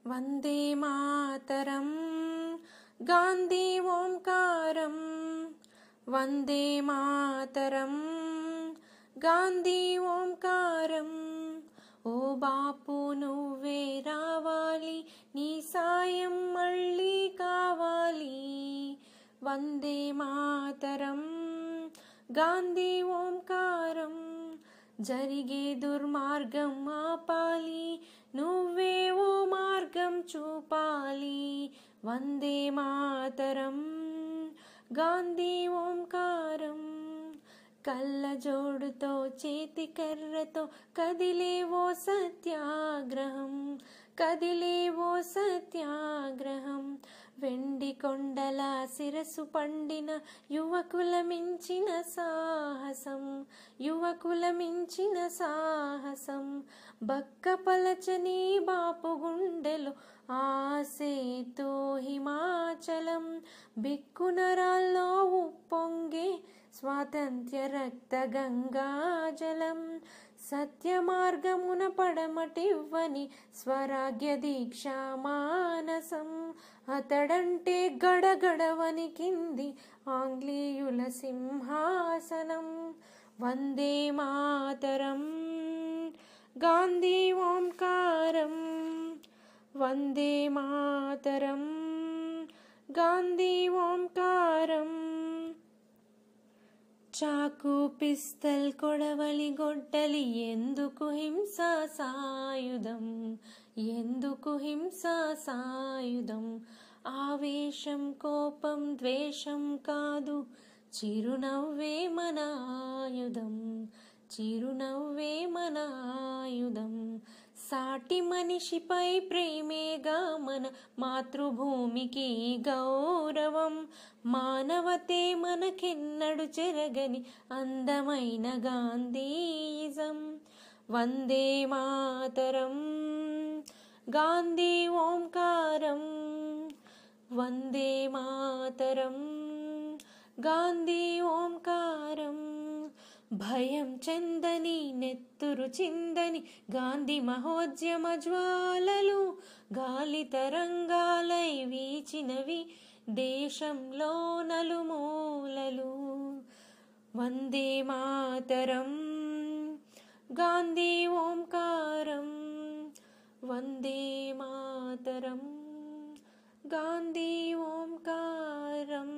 వందే మాతరం గాంధీ ఓంకారం వందే మాతరం గాంధీ ఓంకారం ఓ బాపు నువ్వే రావాలి నీ సాయం మళ్ళీ కావాలి వందే మాతరం గాంధీ ఓంకారం జరిగే దుర్మార్గం ఆపాలి నువ్వే ఓ మార్గం చూపాలి వందే మాతరం గాంధీ ఓంకారం కళ్ళజోడుతో చేతికర్రతో కదిలేవో సత్యాగ్రహం కదిలేవో సత్యాగ్రహం వెండి కొండల శిరసు పండిన యువకుల మించిన సాహసం యువకుల మించిన సాహసం బక్కపలచని బాపు గుండెలు ఆసేతో హిమాచలం బిక్కునరాల్లో ఉప్పొంగే స్వాతంత్ర్య రక్త గంగాజలం సత్య మార్గమున పడమటివ్వని స్వరాగ్య దీక్షా మానసం అతడంటే గడగడ వణికింది ఆంగ్లేయుల సింహాసనం వందే మాతరం గాంధీ ఓంకారం వందే మాతరం గాంధీ ఓంకారం చాకు పిస్తల్ కొడవలి గొడ్డలి ఎందుకు హింసా సాయుధం ఎందుకు హింసా సాయుధం ఆవేశం కోపం ద్వేషం కాదు చిరునవ్వే మన ఆయుధం చిరునవ్వే మన ఆయుధం సాటి మనిషిపై ప్రేమేగా మన మాతృభూమికి గౌరవం మానవతే మనకెన్నడు చెరగని అందమైన గాంధీయిజం వందే మాతరం గాంధీ ఓంకారం వందే మాతరం గాంధీ ఓంకారం భయం చెందని నెత్తురు చిందని గాంధీ మహోద్యమ జ్వాలలు గాలి తరంగాలై వీచినవి దేశంలో నలుమూలలు వందే మాతరం గాంధీ ఓంకారం వందే మాతరం గాంధీ ఓంకారం.